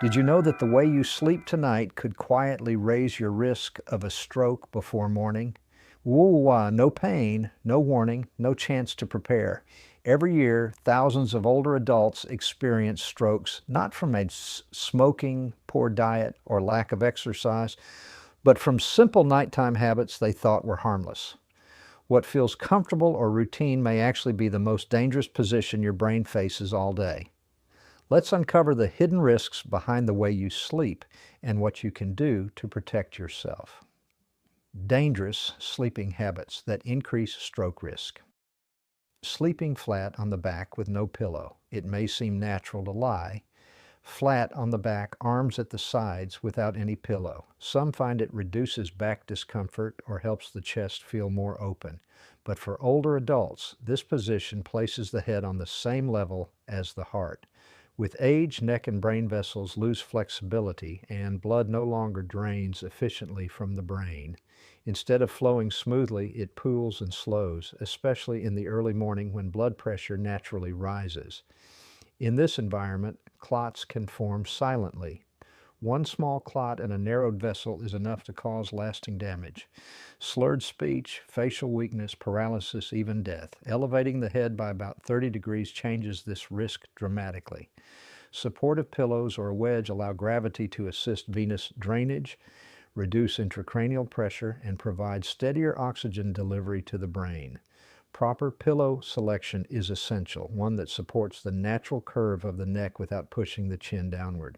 Did you know that the way you sleep tonight could quietly raise your risk of a stroke before morning? Woo-wah, no pain, no warning, no chance to prepare. Every year, thousands of older adults experience strokes, not from smoking, poor diet, or lack of exercise, but from simple nighttime habits they thought were harmless. What feels comfortable or routine may actually be the most dangerous position your brain faces all day. Let's uncover the hidden risks behind the way you sleep and what you can do to protect yourself. Dangerous sleeping habits that increase stroke risk. Sleeping flat on the back with no pillow. It may seem natural to lie. Flat on the back, arms at the sides without any pillow. Some find it reduces back discomfort or helps the chest feel more open. But for older adults, this position places the head on the same level as the heart. With age, neck and brain vessels lose flexibility and blood no longer drains efficiently from the brain. Instead of flowing smoothly, it pools and slows, especially in the early morning when blood pressure naturally rises. In this environment, clots can form silently. One small clot in a narrowed vessel is enough to cause lasting damage. Slurred speech, facial weakness, paralysis, even death. Elevating the head by about 30 degrees changes this risk dramatically. Supportive pillows or a wedge allow gravity to assist venous drainage, reduce intracranial pressure, and provide steadier oxygen delivery to the brain. Proper pillow selection is essential, one that supports the natural curve of the neck without pushing the chin downward.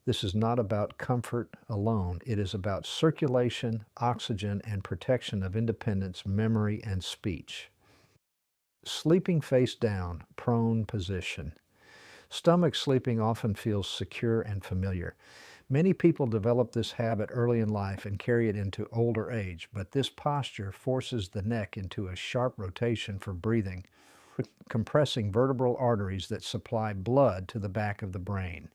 This is not about comfort alone. It is about circulation, oxygen, and protection of independence, memory, and speech. Sleeping face down, prone position. Stomach sleeping often feels secure and familiar. Many people develop this habit early in life and carry it into older age, but this posture forces the neck into a sharp rotation for breathing, compressing vertebral arteries that supply blood to the back of the brain.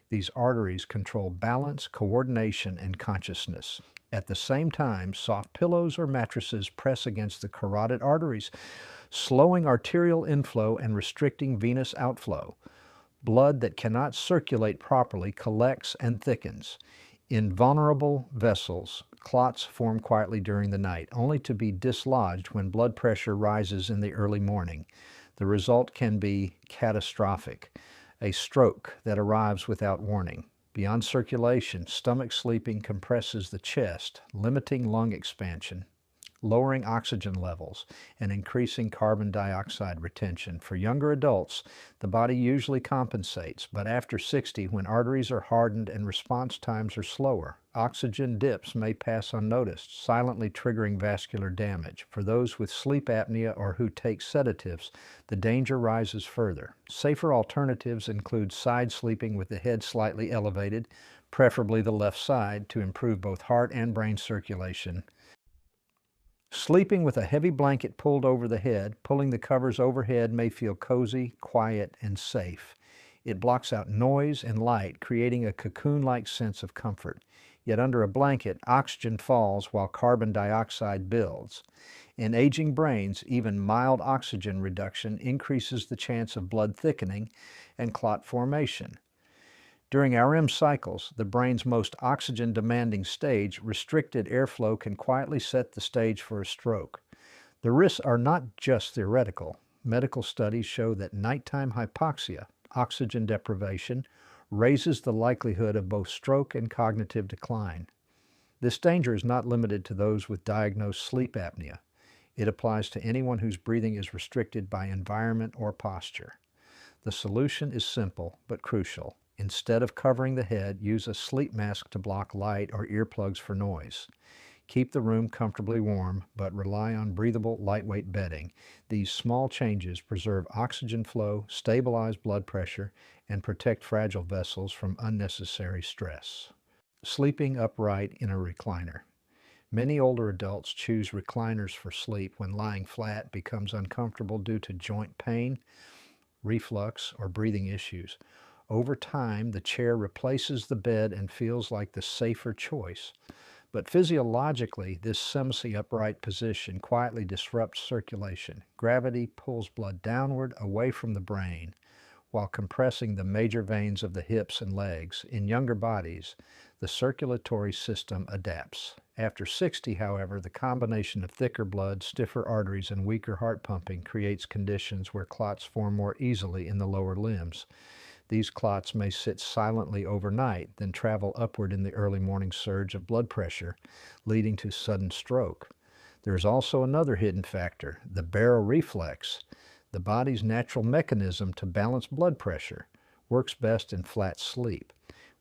These arteries control balance, coordination, and consciousness. At the same time, soft pillows or mattresses press against the carotid arteries, slowing arterial inflow and restricting venous outflow. Blood that cannot circulate properly collects and thickens. In vulnerable vessels, clots form quietly during the night, only to be dislodged when blood pressure rises in the early morning. The result can be catastrophic, a stroke that arrives without warning. Beyond circulation, stomach sleeping compresses the chest, limiting lung expansion, lowering oxygen levels, and increasing carbon dioxide retention. For younger adults, the body usually compensates, but after 60, when arteries are hardened and response times are slower, oxygen dips may pass unnoticed, silently triggering vascular damage. For those with sleep apnea or who take sedatives, the danger rises further. Safer alternatives include side sleeping with the head slightly elevated, preferably the left side, to improve both heart and brain circulation. Sleeping with a heavy blanket pulled over the head, pulling the covers overhead may feel cozy, quiet, and safe. It blocks out noise and light, creating a cocoon-like sense of comfort. Yet under a blanket, oxygen falls while carbon dioxide builds. In aging brains, even mild oxygen reduction increases the chance of blood thickening and clot formation. During REM cycles, the brain's most oxygen-demanding stage, restricted airflow can quietly set the stage for a stroke. The risks are not just theoretical. Medical studies show that nighttime hypoxia, oxygen deprivation, raises the likelihood of both stroke and cognitive decline. This danger is not limited to those with diagnosed sleep apnea. It applies to anyone whose breathing is restricted by environment or posture. The solution is simple but crucial. Instead of covering the head, use a sleep mask to block light or earplugs for noise. Keep the room comfortably warm, but rely on breathable, lightweight bedding. These small changes preserve oxygen flow, stabilize blood pressure, and protect fragile vessels from unnecessary stress. Sleeping upright in a recliner. Many older adults choose recliners for sleep when lying flat becomes uncomfortable due to joint pain, reflux, or breathing issues. Over time, the chair replaces the bed and feels like the safer choice. But physiologically, this semi-upright position quietly disrupts circulation. Gravity pulls blood downward, away from the brain. while compressing the major veins of the hips and legs. In younger bodies, the circulatory system adapts. After 60, however, the combination of thicker blood, stiffer arteries, and weaker heart pumping creates conditions where clots form more easily in the lower limbs. These clots may sit silently overnight, then travel upward in the early morning surge of blood pressure, leading to sudden stroke. There is also another hidden factor, the baroreflex. The body's natural mechanism to balance blood pressure works best in flat sleep.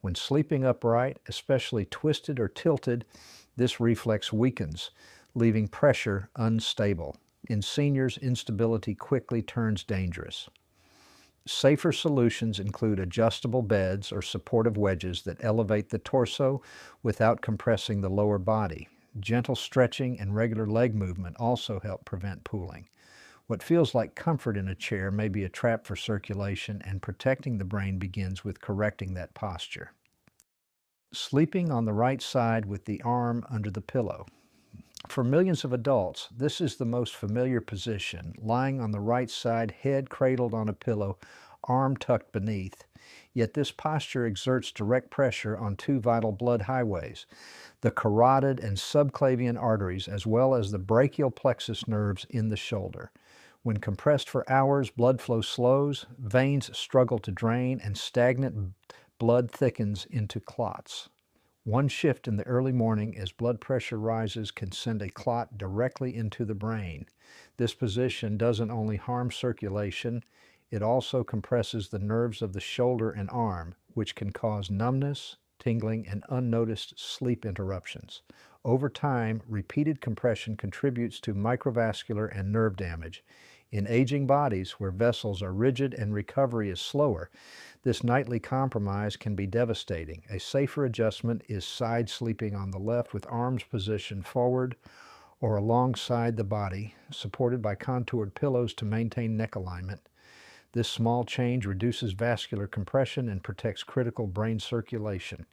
When sleeping upright, especially twisted or tilted, this reflex weakens, leaving pressure unstable. In seniors, instability quickly turns dangerous. Safer solutions include adjustable beds or supportive wedges that elevate the torso without compressing the lower body. Gentle stretching and regular leg movement also help prevent pooling. What feels like comfort in a chair may be a trap for circulation, and protecting the brain begins with correcting that posture. Sleeping on the right side with the arm under the pillow. For millions of adults, this is the most familiar position, lying on the right side, head cradled on a pillow, arm tucked beneath. Yet this posture exerts direct pressure on two vital blood highways, the carotid and subclavian arteries, as well as the brachial plexus nerves in the shoulder. When compressed for hours, blood flow slows, veins struggle to drain, and stagnant blood thickens into clots. One shift in the early morning as blood pressure rises can send a clot directly into the brain. This position doesn't only harm circulation, it also compresses the nerves of the shoulder and arm, which can cause numbness, tingling, and unnoticed sleep interruptions. Over time, repeated compression contributes to microvascular and nerve damage. In aging bodies where vessels are rigid and recovery is slower, this nightly compromise can be devastating. A safer adjustment is side sleeping on the left with arms positioned forward or alongside the body, supported by contoured pillows to maintain neck alignment. This small change reduces vascular compression and protects critical brain circulation.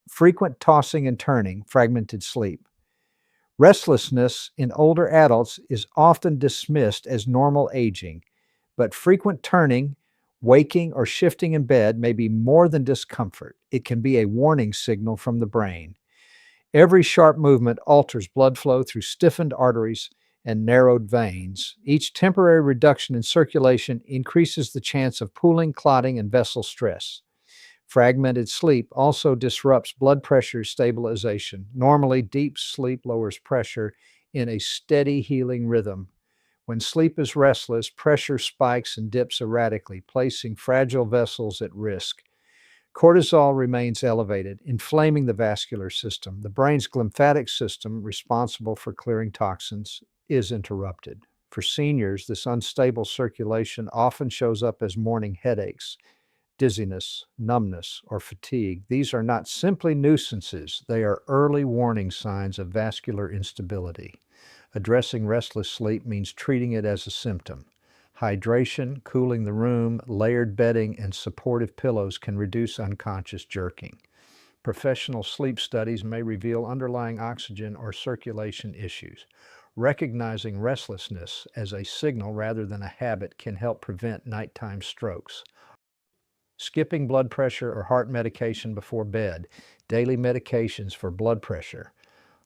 Frequent tossing and turning, fragmented sleep. Restlessness in older adults is often dismissed as normal aging, but frequent turning, waking, or shifting in bed may be more than discomfort. It can be a warning signal from the brain. Every sharp movement alters blood flow through stiffened arteries and narrowed veins. Each temporary reduction in circulation increases the chance of pooling, clotting, and vessel stress. Fragmented sleep also disrupts blood pressure stabilization. Normally, deep sleep lowers pressure in a steady healing rhythm. When sleep is restless, pressure spikes and dips erratically, placing fragile vessels at risk. Cortisol remains elevated, inflaming the vascular system. The brain's lymphatic system, responsible for clearing toxins, is interrupted. For seniors, this unstable circulation often shows up as morning headaches, dizziness, numbness, or fatigue. These are not simply nuisances, they are early warning signs of vascular instability. Addressing restless sleep means treating it as a symptom. Hydration, cooling the room, layered bedding, and supportive pillows can reduce unconscious jerking. Professional sleep studies may reveal underlying oxygen or circulation issues. Recognizing restlessness as a signal rather than a habit can help prevent nighttime strokes. Skipping blood pressure or heart medication before bed. Daily medications for blood pressure,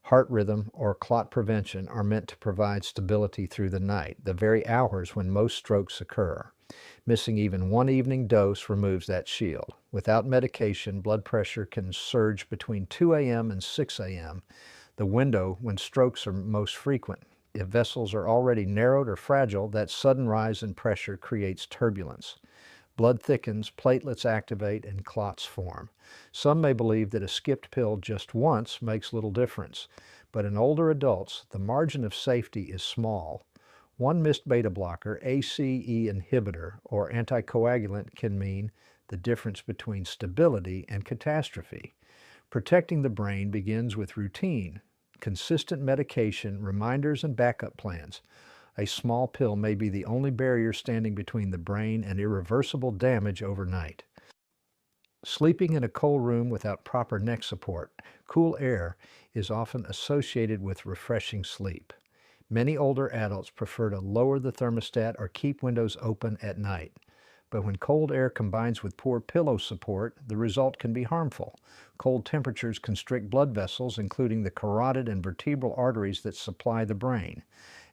heart rhythm, or clot prevention are meant to provide stability through the night, the very hours when most strokes occur. Missing even one evening dose removes that shield. Without medication, blood pressure can surge between 2 a.m. and 6 a.m., the window when strokes are most frequent. If vessels are already narrowed or fragile, that sudden rise in pressure creates turbulence. Blood thickens, platelets activate, and clots form. Some may believe that a skipped pill just once makes little difference, but in older adults, the margin of safety is small. One missed beta blocker, ACE inhibitor, or anticoagulant can mean the difference between stability and catastrophe. Protecting the brain begins with routine, consistent medication, reminders, and backup plans. A small pill may be the only barrier standing between the brain and irreversible damage overnight. Sleeping in a cold room without proper neck support, cool air, is often associated with refreshing sleep. Many older adults prefer to lower the thermostat or keep windows open at night. But when cold air combines with poor pillow support, the result can be harmful. Cold temperatures constrict blood vessels, including the carotid and vertebral arteries that supply the brain.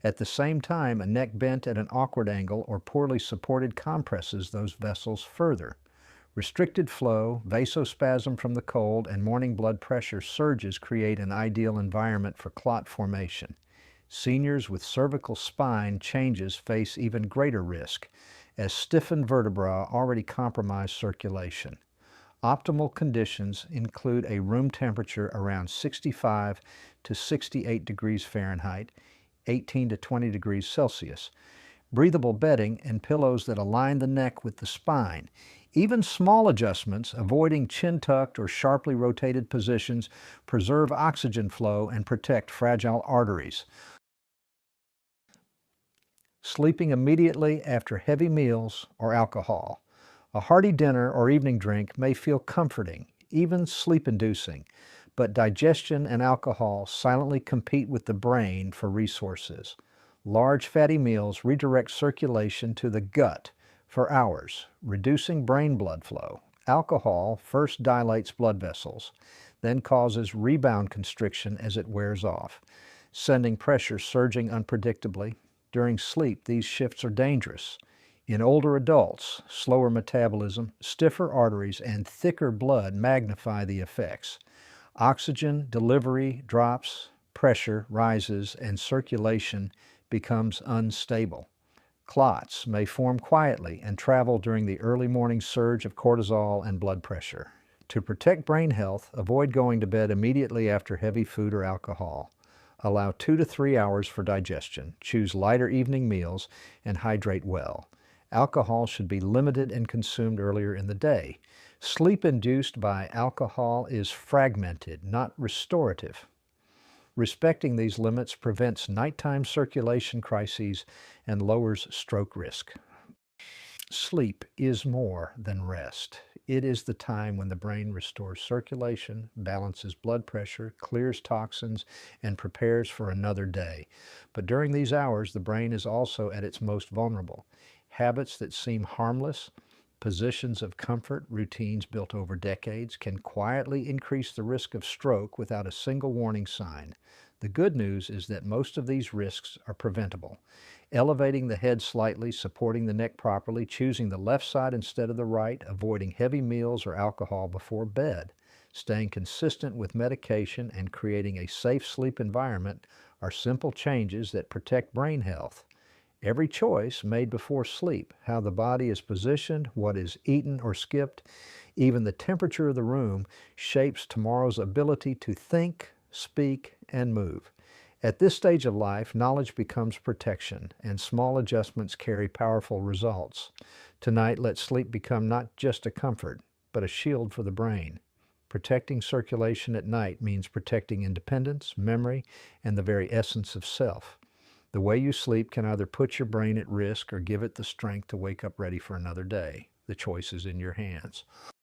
At the same time, a neck bent at an awkward angle or poorly supported compresses those vessels further. Restricted flow, vasospasm from the cold, and morning blood pressure surges create an ideal environment for clot formation. Seniors with cervical spine changes face even greater risk, as stiffened vertebrae already compromise circulation. Optimal conditions include a room temperature around 65 to 68 degrees Fahrenheit, 18 to 20 degrees Celsius, breathable bedding, and pillows that align the neck with the spine. Even small adjustments, avoiding chin-tucked or sharply rotated positions, preserve oxygen flow and protect fragile arteries. Sleeping immediately after heavy meals or alcohol. A hearty dinner or evening drink may feel comforting, even sleep-inducing, but digestion and alcohol silently compete with the brain for resources. Large fatty meals redirect circulation to the gut for hours, reducing brain blood flow. Alcohol first dilates blood vessels, then causes rebound constriction as it wears off, sending pressure surging unpredictably. During sleep, these shifts are dangerous. In older adults, slower metabolism, stiffer arteries, and thicker blood magnify the effects. Oxygen delivery drops, pressure rises, and circulation becomes unstable. Clots may form quietly and travel during the early morning surge of cortisol and blood pressure. To protect brain health, avoid going to bed immediately after heavy food or alcohol. Allow 2 to 3 hours for digestion. Choose lighter evening meals and hydrate well. Alcohol should be limited and consumed earlier in the day. Sleep induced by alcohol is fragmented, not restorative. Respecting these limits prevents nighttime circulation crises and lowers stroke risk. Sleep is more than rest. It is the time when the brain restores circulation, balances blood pressure, clears toxins, and prepares for another day. But during these hours, the brain is also at its most vulnerable. Habits that seem harmless, positions of comfort, routines built over decades, can quietly increase the risk of stroke without a single warning sign. The good news is that most of these risks are preventable. Elevating the head slightly, supporting the neck properly, choosing the left side instead of the right, avoiding heavy meals or alcohol before bed, staying consistent with medication, and creating a safe sleep environment are simple changes that protect brain health. Every choice made before sleep, how the body is positioned, what is eaten or skipped, even the temperature of the room, shapes tomorrow's ability to think, speak, and move. At this stage of life, knowledge becomes protection, and small adjustments carry powerful results. Tonight, let sleep become not just a comfort, but a shield for the brain. Protecting circulation at night means protecting independence, memory, and the very essence of self. The way you sleep can either put your brain at risk or give it the strength to wake up ready for another day. The choice is in your hands.